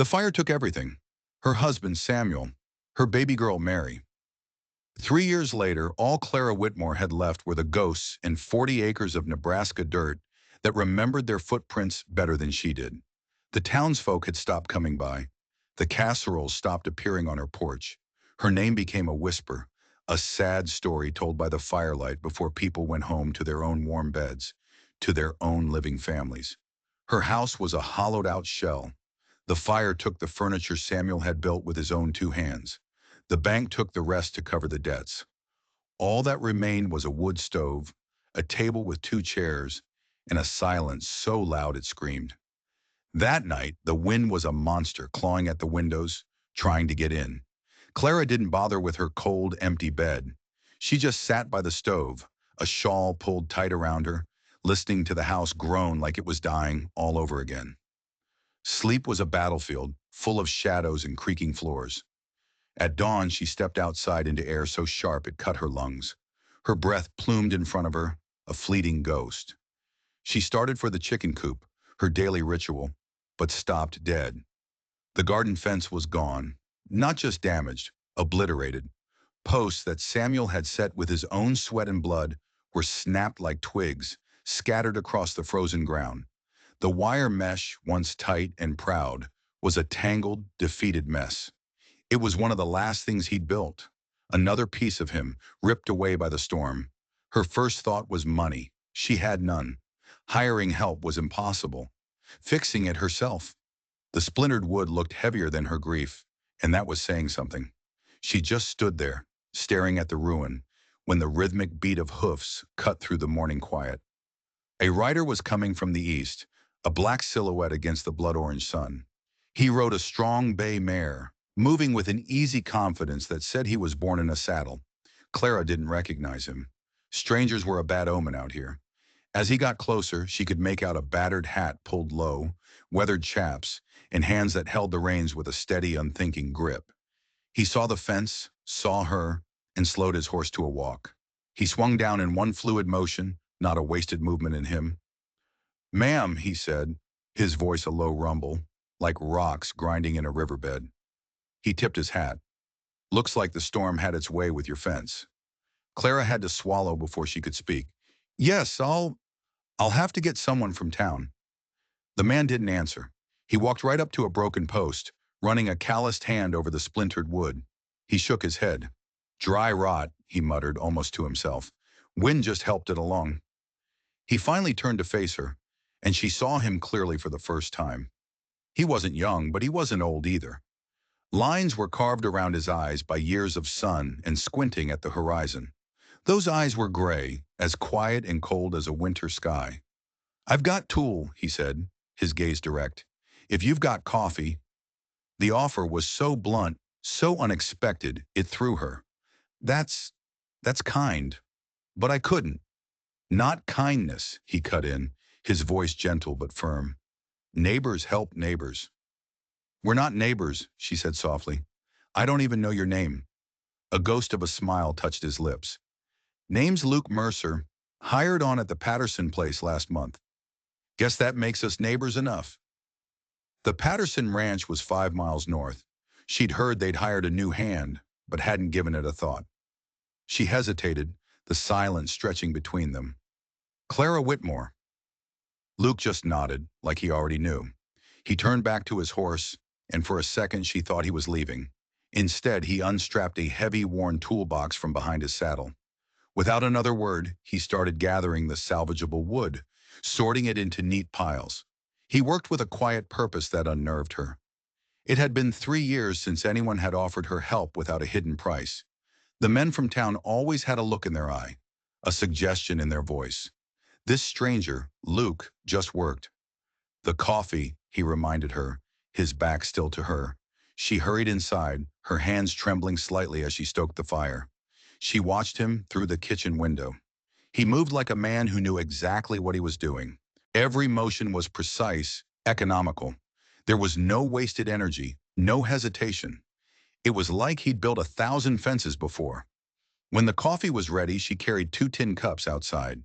The fire took everything: her husband, Samuel, her baby girl, Mary. 3 years later, all Clara Whitmore had left were the ghosts in 40 acres of Nebraska dirt that remembered their footprints better than she did. The townsfolk had stopped coming by. The casseroles stopped appearing on her porch. Her name became a whisper, a sad story told by the firelight before people went home to their own warm beds, to their own living families. Her house was a hollowed-out shell. The fire took the furniture Samuel had built with his own 2 hands. The bank took the rest to cover the debts. All that remained was a wood stove, a table with 2 chairs, and a silence so loud it screamed. That night, the wind was a monster clawing at the windows, trying to get in. Clara didn't bother with her cold, empty bed. She just sat by the stove, a shawl pulled tight around her, listening to the house groan like it was dying all over again. Sleep was a battlefield, full of shadows and creaking floors. At dawn, she stepped outside into air so sharp it cut her lungs. Her breath plumed in front of her, a fleeting ghost. She started for the chicken coop, her daily ritual, but stopped dead. The garden fence was gone, not just damaged, obliterated. Posts that Samuel had set with his own sweat and blood were snapped like twigs, scattered across the frozen ground. The wire mesh, once tight and proud, was a tangled, defeated mess. It was one of the last things he'd built. Another piece of him, ripped away by the storm. Her first thought was money. She had none. Hiring help was impossible. Fixing it herself. The splintered wood looked heavier than her grief, and that was saying something. She just stood there, staring at the ruin, when the rhythmic beat of hoofs cut through the morning quiet. A rider was coming from the east, a black silhouette against the blood-orange sun. He rode a strong bay mare, moving with an easy confidence that said he was born in a saddle. Clara didn't recognize him. Strangers were a bad omen out here. As he got closer, she could make out a battered hat pulled low, weathered chaps, and hands that held the reins with a steady, unthinking grip. He saw the fence, saw her, and slowed his horse to a walk. He swung down in one fluid motion, not a wasted movement in him. "Ma'am," he said, his voice a low rumble, like rocks grinding in a riverbed. He tipped his hat. "Looks like the storm had its way with your fence." Clara had to swallow before she could speak. "Yes, I'll have to get someone from town." The man didn't answer. He walked right up to a broken post, running a calloused hand over the splintered wood. He shook his head. "Dry rot," he muttered, almost to himself. "Wind just helped it along." He finally turned to face her, and she saw him clearly for the first time. He wasn't young, but he wasn't old either. Lines were carved around his eyes by years of sun and squinting at the horizon. Those eyes were gray, as quiet and cold as a winter sky. "I've got tool," he said, his gaze direct. "If you've got coffee." The offer was so blunt, so unexpected, it threw her. That's kind. But I couldn't." "Not kindness," he cut in, his voice gentle but firm. "Neighbors help neighbors." "We're not neighbors," she said softly. "I don't even know your name." A ghost of a smile touched his lips. "Name's Luke Mercer. Hired on at the Patterson place last month. Guess that makes us neighbors enough." The Patterson ranch was 5 miles north. She'd heard they'd hired a new hand, but hadn't given it a thought. She hesitated, the silence stretching between them. "Clara Whitmore." Luke just nodded, like he already knew. He turned back to his horse, and for a second she thought he was leaving. Instead, he unstrapped a heavy, worn toolbox from behind his saddle. Without another word, he started gathering the salvageable wood, sorting it into neat piles. He worked with a quiet purpose that unnerved her. It had been 3 years since anyone had offered her help without a hidden price. The men from town always had a look in their eye, a suggestion in their voice. This stranger, Luke, just worked. "The coffee," he reminded her, his back still to her. She hurried inside, her hands trembling slightly as she stoked the fire. She watched him through the kitchen window. He moved like a man who knew exactly what he was doing. Every motion was precise, economical. There was no wasted energy, no hesitation. It was like he'd built 1,000 fences before. When the coffee was ready, she carried 2 tin cups outside.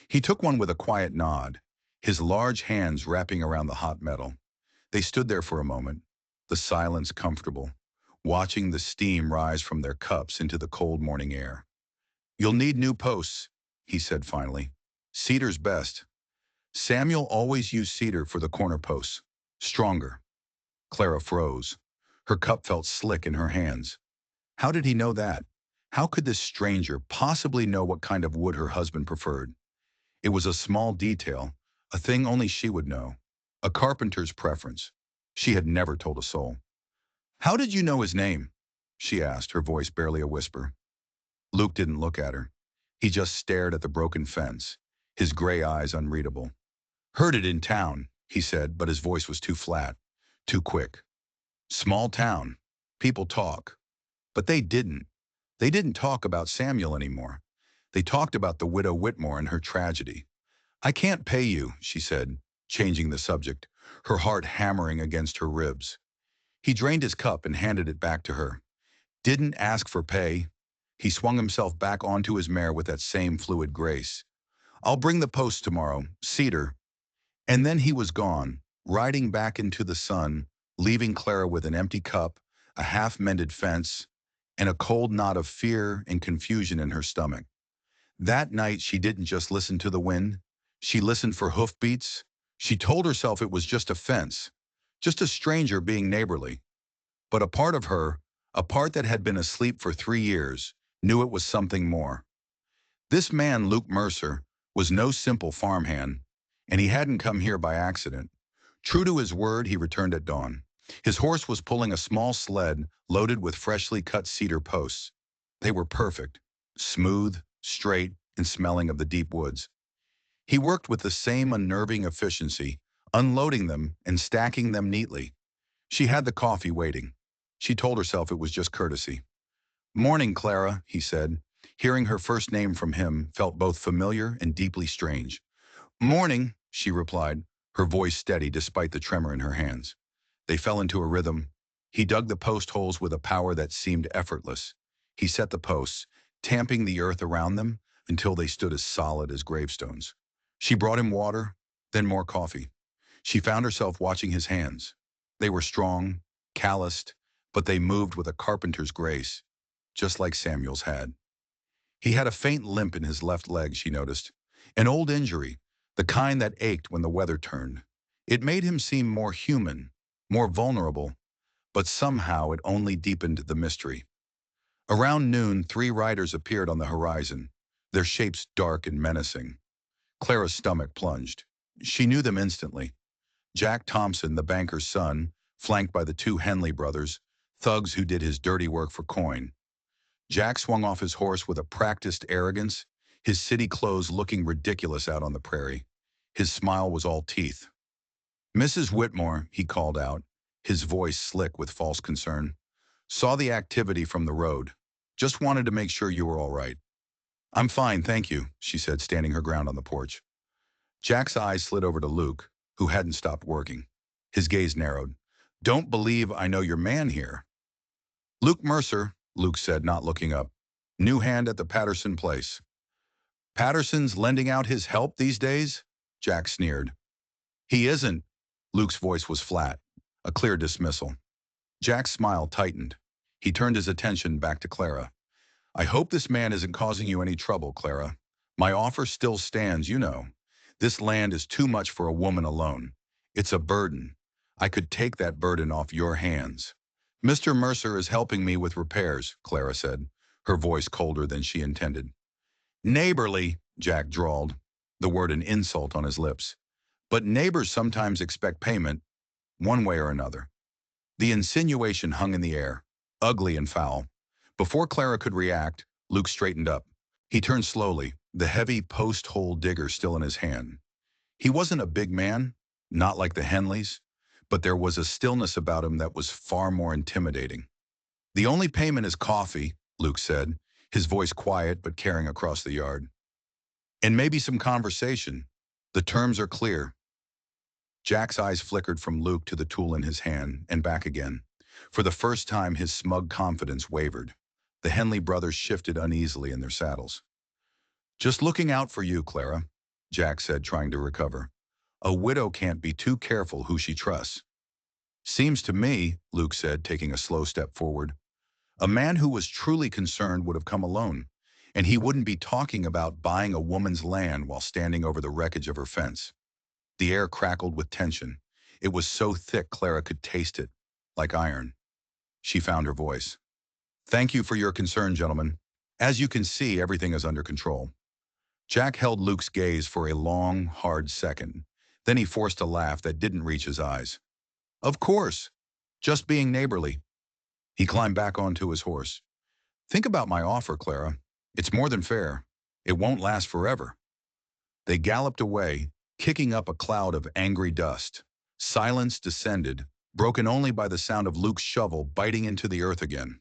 He took one with a quiet nod, his large hands wrapping around the hot metal. They stood there for a moment. the silence comfortable, watching the steam rise from their cups into the cold morning air. "You'll need new posts," he said finally. "Cedar's best." Samuel always used cedar for the corner posts. Stronger. Clara froze. Her cup felt slick in her hands. How did he know that? How could this stranger possibly know what kind of wood her husband preferred? It was a small detail, a thing only she would know. A carpenter's preference. She had never told a soul. "How did you know his name?" she asked, her voice barely a whisper. Luke didn't look at her. He just stared at the broken fence, his gray eyes unreadable. "Heard it in town," he said, but his voice was too flat, too quick. "Small town. People talk." But they didn't. They didn't talk about Samuel anymore. They talked about the widow Whitmore and her tragedy. "I can't pay you," she said, changing the subject, her heart hammering against her ribs. He drained his cup and handed it back to her. "Didn't ask for pay." He swung himself back onto his mare with that same fluid grace. "I'll bring the post tomorrow, cedar." And then he was gone, riding back into the sun, leaving Clara with an empty cup, a half-mended fence, and a cold knot of fear and confusion in her stomach. That night she didn't just listen to the wind. She listened for hoofbeats. She told herself it was just a fence, just a stranger being neighborly. But a part of her, a part that had been asleep for 3 years, knew it was something more. This man, Luke Mercer, was no simple farmhand, and he hadn't come here by accident. True to his word, he returned at dawn. His horse was pulling a small sled loaded with freshly cut cedar posts. They were perfect, smooth, straight, and smelling of the deep woods. He worked with the same unnerving efficiency, unloading them and stacking them neatly. She had the coffee waiting. She told herself it was just courtesy. "Morning, Clara," he said. Hearing her first name from him felt both familiar and deeply strange. "Morning," she replied, her voice steady despite the tremor in her hands. They fell into a rhythm. He dug the post holes with a power that seemed effortless. He set the posts, tamping the earth around them until they stood as solid as gravestones. She brought him water, then more coffee. She found herself watching his hands. They were strong, calloused, but they moved with a carpenter's grace, just like Samuel's had. He had a faint limp in his left leg, she noticed. An old injury, the kind that ached when the weather turned. It made him seem more human, more vulnerable, but somehow it only deepened the mystery. Around noon, 3 riders appeared on the horizon, their shapes dark and menacing. Clara's stomach plunged. She knew them instantly. Jack Thompson, the banker's son, flanked by the 2 Henley brothers, thugs who did his dirty work for coin. Jack swung off his horse with a practiced arrogance, his city clothes looking ridiculous out on the prairie. His smile was all teeth. "Mrs. Whitmore," he called out, his voice slick with false concern. "Saw the activity from the road. Just wanted to make sure you were all right." "I'm fine, thank you," she said, standing her ground on the porch. Jack's eyes slid over to Luke, who hadn't stopped working. His gaze narrowed. "Don't believe I know your man here." "Luke Mercer," Luke said, not looking up. "New hand at the Patterson place." "Patterson's lending out his help these days?" Jack sneered. "He isn't." Luke's voice was flat, a clear dismissal. Jack's smile tightened. He turned his attention back to Clara. "I hope this man isn't causing you any trouble, Clara. My offer still stands, you know. This land is too much for a woman alone. It's a burden. I could take that burden off your hands." "Mr. Mercer is helping me with repairs," Clara said, her voice colder than she intended. "Neighborly," Jack drawled, the word an insult on his lips. "But neighbors sometimes expect payment, one way or another." The insinuation hung in the air, ugly and foul. Before Clara could react, Luke straightened up. He turned slowly, the heavy post-hole digger still in his hand. He wasn't a big man, not like the Henleys, but there was a stillness about him that was far more intimidating. "The only payment is coffee," Luke said, his voice quiet but carrying across the yard. "And maybe some conversation. The terms are clear." Jack's eyes flickered from Luke to the tool in his hand and back again. For the first time, his smug confidence wavered. The Henley brothers shifted uneasily in their saddles. "Just looking out for you, Clara," Jack said, trying to recover. "A widow can't be too careful who she trusts." Seems to me, Luke said, taking a slow step forward, a man who was truly concerned would have come alone, and he wouldn't be talking about buying a woman's land while standing over the wreckage of her fence. The air crackled with tension. It was so thick Clara could taste it, like iron. She found her voice. Thank you for your concern, gentlemen. As you can see, everything is under control. Jack held Luke's gaze for a long, hard second. Then he forced a laugh that didn't reach his eyes. Of course. Just being neighborly. He climbed back onto his horse. Think about my offer, Clara. It's more than fair. It won't last forever. They galloped away, kicking up a cloud of angry dust. Silence descended, broken only by the sound of Luke's shovel biting into the earth again.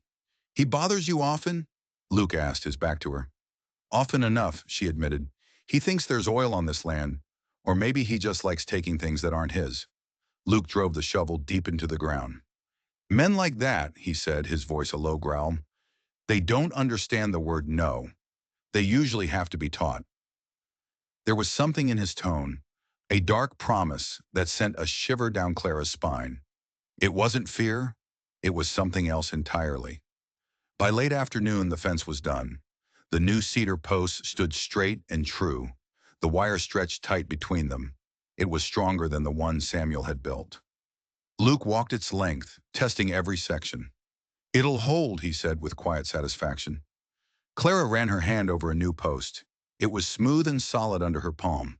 He bothers you often? Luke asked, his back to her. Often enough, she admitted. He thinks there's oil on this land, or maybe he just likes taking things that aren't his. Luke drove the shovel deep into the ground. Men like that, he said, his voice a low growl, they don't understand the word no. They usually have to be taught. There was something in his tone, a dark promise that sent a shiver down Clara's spine. It wasn't fear, it was something else entirely. By late afternoon, the fence was done. The new cedar posts stood straight and true. The wire stretched tight between them. It was stronger than the one Samuel had built. Luke walked its length, testing every section. It'll hold, he said with quiet satisfaction. Clara ran her hand over a new post. It was smooth and solid under her palm.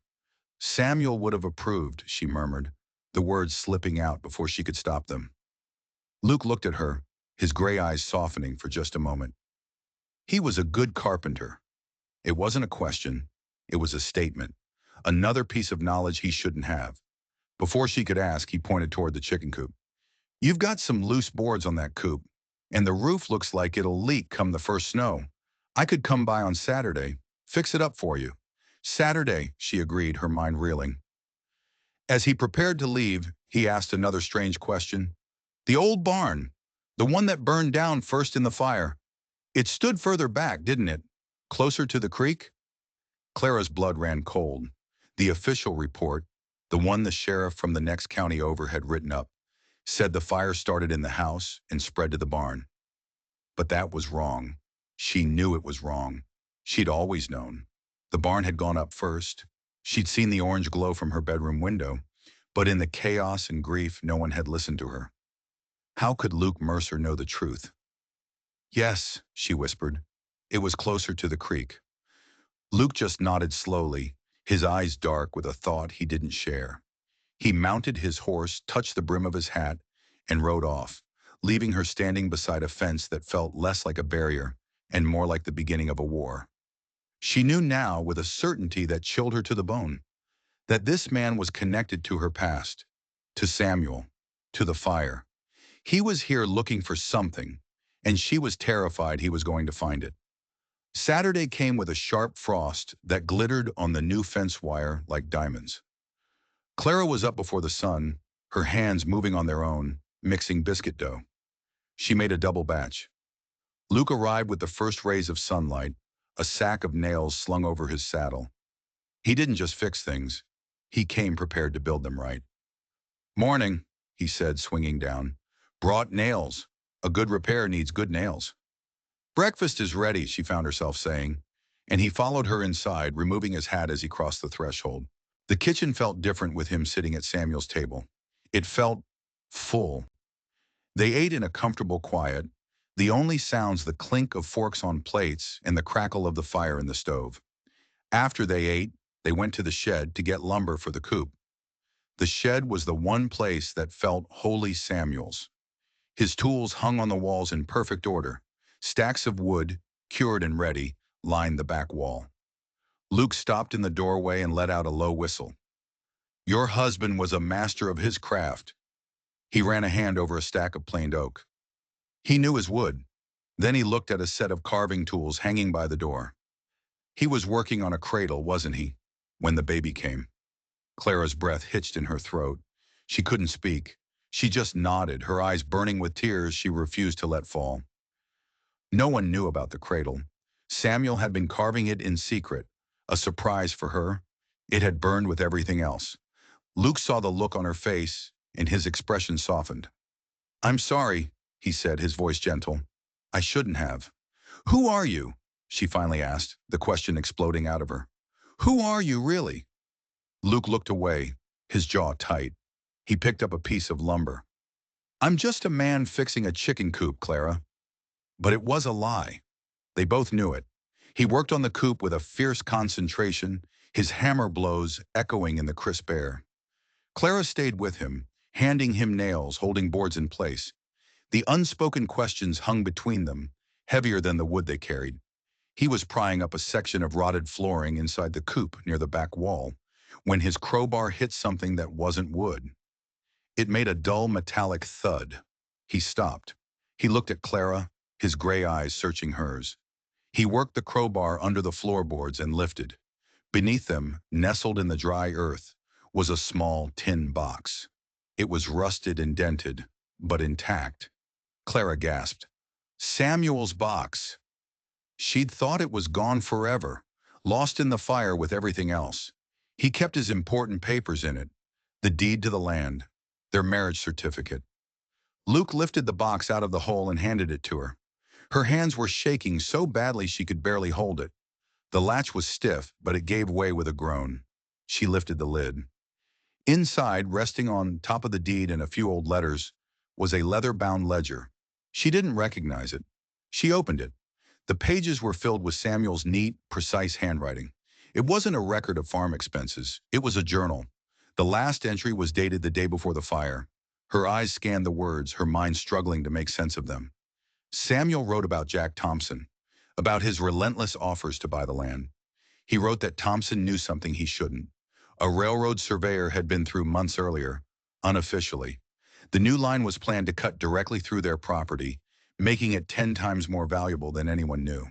Samuel would have approved, she murmured, the words slipping out before she could stop them. Luke looked at her, his gray eyes softening for just a moment. He was a good carpenter. It wasn't a question. It was a statement. Another piece of knowledge he shouldn't have. Before she could ask, he pointed toward the chicken coop. You've got some loose boards on that coop, and the roof looks like it'll leak come the first snow. I could come by on Saturday, fix it up for you. Saturday, she agreed, her mind reeling. As he prepared to leave, he asked another strange question. The old barn, the one that burned down first in the fire. It stood further back, didn't it? Closer to the creek? Clara's blood ran cold. The official report, the one the sheriff from the next county over had written up, said the fire started in the house and spread to the barn. But that was wrong. She knew it was wrong. She'd always known. The barn had gone up first. She'd seen the orange glow from her bedroom window, but in the chaos and grief, no one had listened to her. How could Luke Mercer know the truth? Yes, she whispered. It was closer to the creek. Luke just nodded slowly, his eyes dark with a thought he didn't share. He mounted his horse, touched the brim of his hat, and rode off, leaving her standing beside a fence that felt less like a barrier and more like the beginning of a war. She knew now with a certainty that chilled her to the bone, that this man was connected to her past, to Samuel, to the fire. He was here looking for something, and she was terrified he was going to find it. Saturday came with a sharp frost that glittered on the new fence wire like diamonds. Clara was up before the sun, her hands moving on their own, mixing biscuit dough. She made a double batch. Luke arrived with the first rays of sunlight, a sack of nails slung over his saddle. He didn't just fix things. He came prepared to build them right. Morning, he said, swinging down. Brought nails. A good repair needs good nails. Breakfast is ready, she found herself saying, and he followed her inside, removing his hat as he crossed the threshold. The kitchen felt different with him sitting at Samuel's table. It felt full. They ate in a comfortable quiet, the only sounds the clink of forks on plates and the crackle of the fire in the stove. After they ate, they went to the shed to get lumber for the coop. The shed was the one place that felt wholly Samuel's. His tools hung on the walls in perfect order. Stacks of wood, cured and ready, lined the back wall. Luke stopped in the doorway and let out a low whistle. Your husband was a master of his craft. He ran a hand over a stack of planed oak. He knew his wood. Then he looked at a set of carving tools hanging by the door. He was working on a cradle, wasn't he, when the baby came? Clara's breath hitched in her throat. She couldn't speak. She just nodded, her eyes burning with tears she refused to let fall. No one knew about the cradle. Samuel had been carving it in secret, a surprise for her. It had burned with everything else. Luke saw the look on her face, and his expression softened. "I'm sorry," he said, his voice gentle. "I shouldn't have." "Who are you?" she finally asked, the question exploding out of her. "Who are you, really?" Luke looked away, his jaw tight. He picked up a piece of lumber. "I'm just a man fixing a chicken coop, Clara." But it was a lie. They both knew it. He worked on the coop with a fierce concentration, his hammer blows echoing in the crisp air. Clara stayed with him, handing him nails, holding boards in place. The unspoken questions hung between them, heavier than the wood they carried. He was prying up a section of rotted flooring inside the coop near the back wall, when his crowbar hit something that wasn't wood. It made a dull metallic thud. He stopped. He looked at Clara, his gray eyes searching hers. He worked the crowbar under the floorboards and lifted. Beneath them, nestled in the dry earth, was a small tin box. It was rusted and dented, but intact. Clara gasped. Samuel's box. She'd thought it was gone forever, lost in the fire with everything else. He kept his important papers in it, the deed to the land, their marriage certificate. Luke lifted the box out of the hole and handed it to her. Her hands were shaking so badly she could barely hold it. The latch was stiff, but it gave way with a groan. She lifted the lid. Inside, resting on top of the deed and a few old letters, was a leather-bound ledger. She didn't recognize it. She opened it. The pages were filled with Samuel's neat, precise handwriting. It wasn't a record of farm expenses. It was a journal. The last entry was dated the day before the fire. Her eyes scanned the words, her mind struggling to make sense of them. Samuel wrote about Jack Thompson, about his relentless offers to buy the land. He wrote that Thompson knew something he shouldn't. A railroad surveyor had been through months earlier, unofficially. The new line was planned to cut directly through their property, making it 10 times more valuable than anyone knew.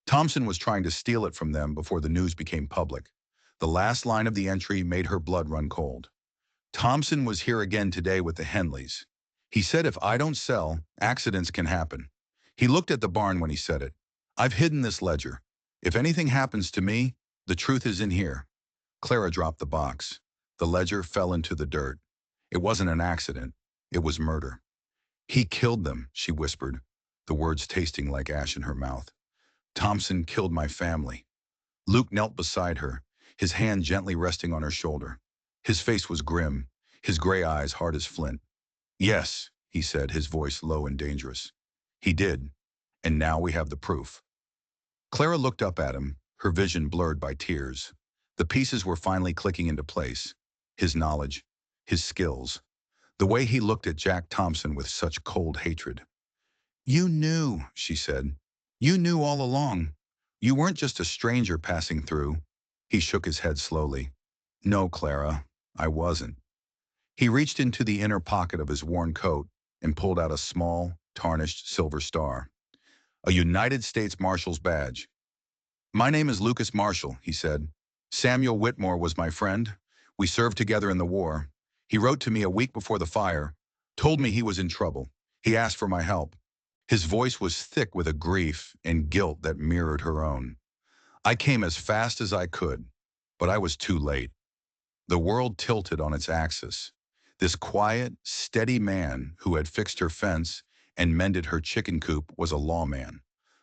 Thompson was trying to steal it from them before the news became public. The last line of the entry made her blood run cold. Thompson was here again today with the Henleys. He said if I don't sell, accidents can happen. He looked at the barn when he said it. I've hidden this ledger. If anything happens to me, the truth is in here. Clara dropped the box. The ledger fell into the dirt. It wasn't an accident. It was murder. He killed them, she whispered, the words tasting like ash in her mouth. Thompson killed my family. Luke knelt beside her, his hand gently resting on her shoulder. His face was grim, his gray eyes hard as flint. Yes, he said, his voice low and dangerous. He did, and now we have the proof. Clara looked up at him, her vision blurred by tears. The pieces were finally clicking into place. His knowledge, his skills, the way he looked at Jack Thompson with such cold hatred. You knew, she said. You knew all along. You weren't just a stranger passing through. He shook his head slowly. No, Clara, I wasn't. He reached into the inner pocket of his worn coat and pulled out a small, tarnished silver star. A United States Marshal's badge. My name is Lucas Marshall, he said. Samuel Whitmore was my friend. We served together in the war. He wrote to me a week before the fire, told me he was in trouble. He asked for my help. His voice was thick with a grief and guilt that mirrored her own. I came as fast as I could, but I was too late. The world tilted on its axis. This quiet, steady man who had fixed her fence and mended her chicken coop was a lawman,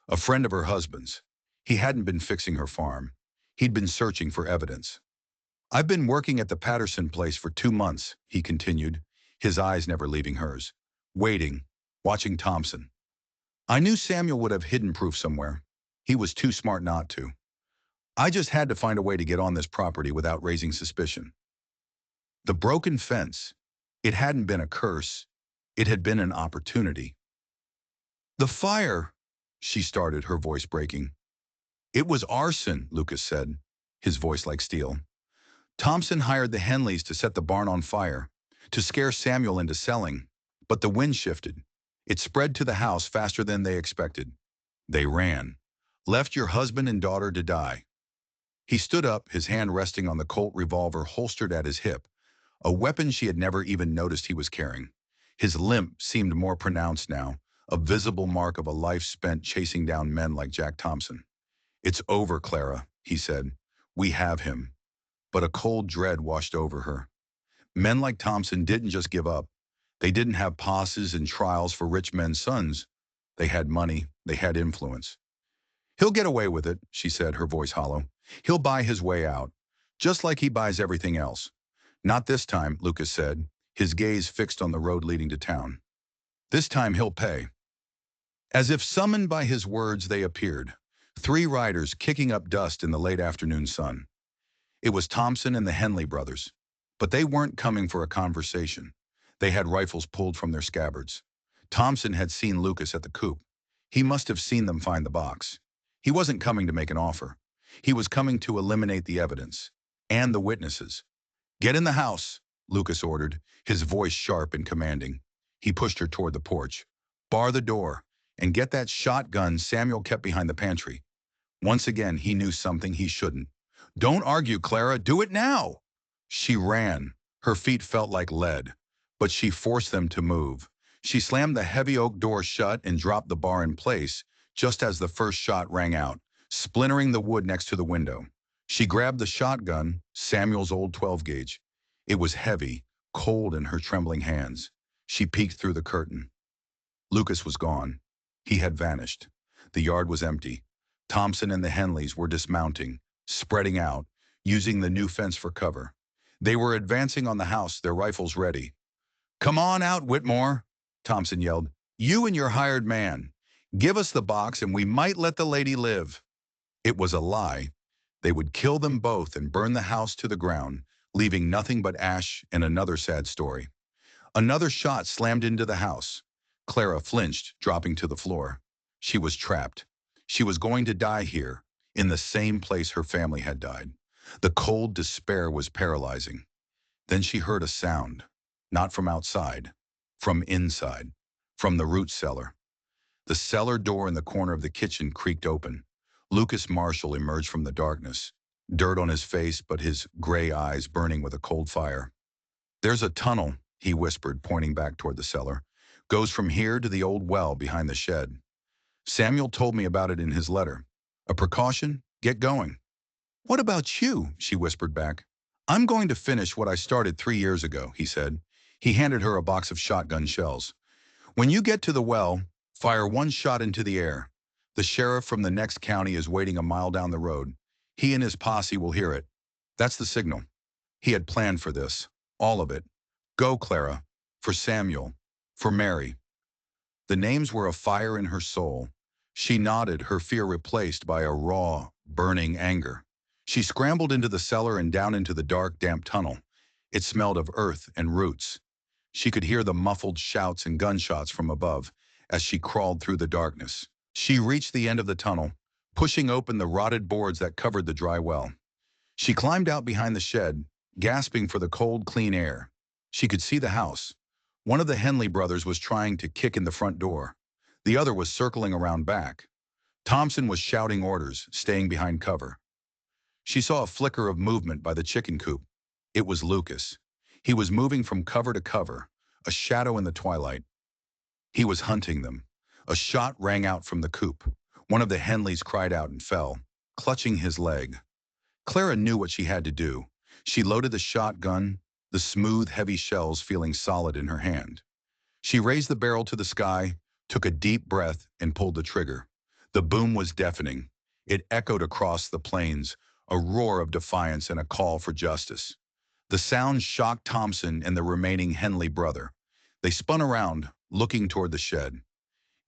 a friend of her husband's. He hadn't been fixing her farm. He'd been searching for evidence. I've been working at the Patterson place for 2 months, he continued, his eyes never leaving hers, waiting, watching Thompson. I knew Samuel would have hidden proof somewhere. He was too smart not to. I just had to find a way to get on this property without raising suspicion. The broken fence, it hadn't been a curse. It had been an opportunity. The fire, she started, her voice breaking. It was arson, Lucas said, his voice like steel. Thompson hired the Henleys to set the barn on fire, to scare Samuel into selling, but the wind shifted. It spread to the house faster than they expected. They ran, left your husband and daughter to die. He stood up, his hand resting on the Colt revolver holstered at his hip, a weapon she had never even noticed he was carrying. His limp seemed more pronounced now, a visible mark of a life spent chasing down men like Jack Thompson. It's over, Clara, he said. We have him. But a cold dread washed over her. Men like Thompson didn't just give up. They didn't have passes and trials for rich men's sons. They had money. They had influence. He'll get away with it, she said, her voice hollow. He'll buy his way out, just like he buys everything else. Not this time, Lucas said, his gaze fixed on the road leading to town. This time he'll pay. As if summoned by his words, they appeared. Three riders kicking up dust in the late afternoon sun. It was Thompson and the Henley brothers. But they weren't coming for a conversation. They had rifles pulled from their scabbards. Thompson had seen Lucas at the coupe. He must have seen them find the box. He wasn't coming to make an offer. He was coming to eliminate the evidence. And the witnesses. Get in the house, Lucas ordered, his voice sharp and commanding. He pushed her toward the porch. Bar the door, and get that shotgun Samuel kept behind the pantry. Once again, he knew something he shouldn't. Don't argue, Clara. Do it now. She ran. Her feet felt like lead, but she forced them to move. She slammed the heavy oak door shut and dropped the bar in place just as the first shot rang out, splintering the wood next to the window. She grabbed the shotgun, Samuel's old 12-gauge. It was heavy, cold in her trembling hands. She peeked through the curtain. Lucas was gone. He had vanished. The yard was empty. Thompson and the Henleys were dismounting, spreading out, using the new fence for cover. They were advancing on the house, their rifles ready. Come on out, Whitmore, Thompson yelled. You and your hired man. Give us the box and we might let the lady live. It was a lie. They would kill them both and burn the house to the ground, leaving nothing but ash and another sad story. Another shot slammed into the house. Clara flinched, dropping to the floor. She was trapped. She was going to die here, in the same place her family had died. The cold despair was paralyzing. Then she heard a sound, not from outside, from inside, from the root cellar. The cellar door in the corner of the kitchen creaked open. Lucas Marshall emerged from the darkness, dirt on his face but his gray eyes burning with a cold fire. There's a tunnel, he whispered, pointing back toward the cellar. Goes from here to the old well behind the shed. Samuel told me about it in his letter. A precaution? Get going. What about you? She whispered back. I'm going to finish what I started 3 years ago, he said. He handed her a box of shotgun shells. When you get to the well, fire one shot into the air. The sheriff from the next county is waiting a mile down the road. He and his posse will hear it. That's the signal. He had planned for this. All of it. Go, Clara. For Samuel. For Mary. The names were a fire in her soul. She nodded, her fear replaced by a raw, burning anger. She scrambled into the cellar and down into the dark, damp tunnel. It smelled of earth and roots. She could hear the muffled shouts and gunshots from above as she crawled through the darkness. She reached the end of the tunnel, pushing open the rotted boards that covered the dry well. She climbed out behind the shed, gasping for the cold, clean air. She could see the house. One of the Henley brothers was trying to kick in the front door. The other was circling around back. Thompson was shouting orders, staying behind cover. She saw a flicker of movement by the chicken coop. It was Lucas. He was moving from cover to cover, a shadow in the twilight. He was hunting them. A shot rang out from the coop. One of the Henleys cried out and fell, clutching his leg. Clara knew what she had to do. She loaded the shotgun, the smooth, heavy shells feeling solid in her hand. She raised the barrel to the sky, took a deep breath, and pulled the trigger. The boom was deafening. It echoed across the plains, a roar of defiance and a call for justice. The sound shocked Thompson and the remaining Henley brother. They spun around, looking toward the shed.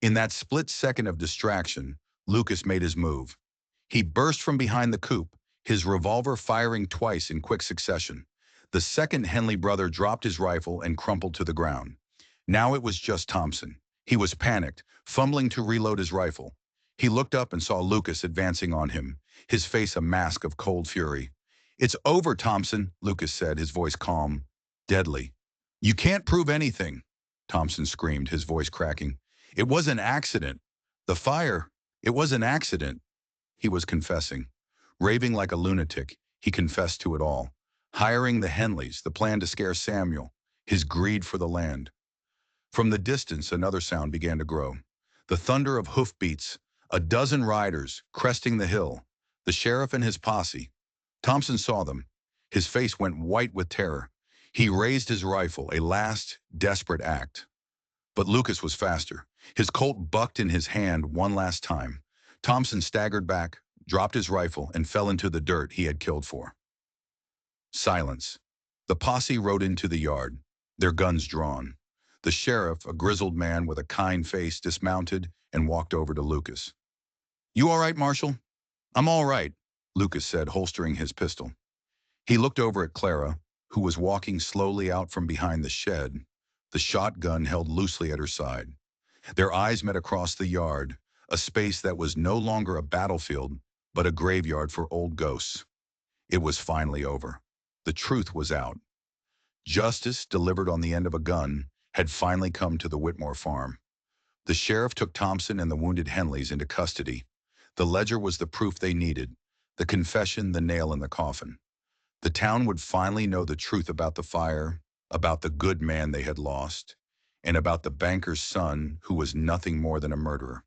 In that split second of distraction, Lucas made his move. He burst from behind the coop, his revolver firing twice in quick succession. The second Henley brother dropped his rifle and crumpled to the ground. Now it was just Thompson. He was panicked, fumbling to reload his rifle. He looked up and saw Lucas advancing on him, his face a mask of cold fury. It's over, Thompson, Lucas said, his voice calm, deadly. You can't prove anything, Thompson screamed, his voice cracking. It was an accident. The fire, it was an accident. He was confessing. Raving like a lunatic, he confessed to it all. Hiring the Henleys, the plan to scare Samuel, his greed for the land. From the distance, another sound began to grow. The thunder of hoofbeats, a dozen riders cresting the hill, the sheriff and his posse. Thompson saw them. His face went white with terror. He raised his rifle, a last, desperate act. But Lucas was faster. His Colt bucked in his hand one last time. Thompson staggered back, dropped his rifle, and fell into the dirt he had killed for. Silence. The posse rode into the yard, their guns drawn. The sheriff, a grizzled man with a kind face, dismounted and walked over to Lucas. "You all right, Marshal?" "I'm all right," Lucas said, holstering his pistol. He looked over at Clara, who was walking slowly out from behind the shed, the shotgun held loosely at her side. Their eyes met across the yard, a space that was no longer a battlefield, but a graveyard for old ghosts. It was finally over. The truth was out. Justice, delivered on the end of a gun, had finally come to the Whitmore farm. The sheriff took Thompson and the wounded Henleys into custody. The ledger was the proof they needed, the confession the nail in the coffin. The town would finally know the truth about the fire, about the good man they had lost, and about the banker's son who was nothing more than a murderer.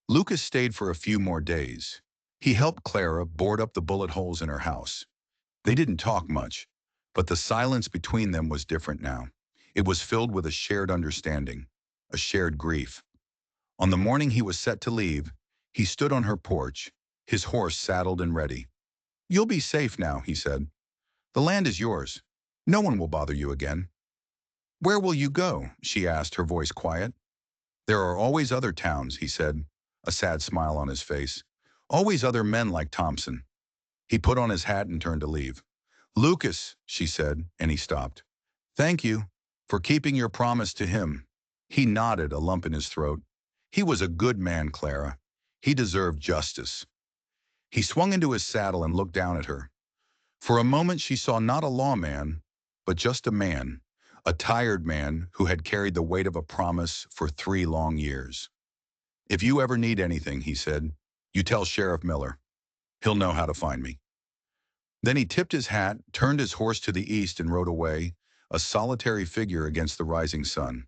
Lucas stayed for a few more days. He helped Clara board up the bullet holes in her house. They didn't talk much, but the silence between them was different now. It was filled with a shared understanding, a shared grief. On the morning he was set to leave, he stood on her porch, his horse saddled and ready. "You'll be safe now," he said. "The land is yours. No one will bother you again." "Where will you go?" she asked, her voice quiet. "There are always other towns," he said, a sad smile on his face. "Always other men like Thompson." He put on his hat and turned to leave. "Lucas," she said, and he stopped. "Thank you for keeping your promise to him." He nodded, a lump in his throat. He was a good man, Clara. He deserved justice. He swung into his saddle and looked down at her. For a moment she saw not a lawman, but just a tired man who had carried the weight of a promise for 3 long years. "If you ever need anything," he said, "you tell Sheriff Miller. He'll know how to find me." Then he tipped his hat, turned his horse to the east and rode away, a solitary figure against the rising sun.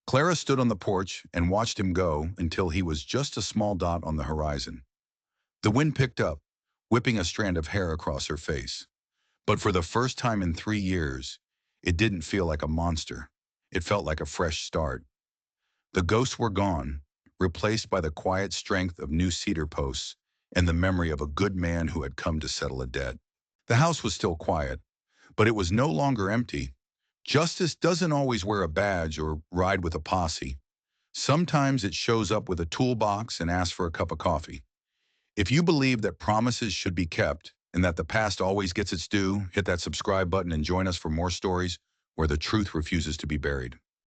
Clara stood on the porch and watched him go until he was just a small dot on the horizon. The wind picked up, whipping a strand of hair across her face. But for the first time in 3 years, it didn't feel like a monster. It felt like a fresh start. The ghosts were gone, replaced by the quiet strength of new cedar posts and the memory of a good man who had come to settle a debt. The house was still quiet, but it was no longer empty. Justice doesn't always wear a badge or ride with a posse. Sometimes it shows up with a toolbox and asks for a cup of coffee. If you believe that promises should be kept and that the past always gets its due, hit that subscribe button and join us for more stories where the truth refuses to be buried.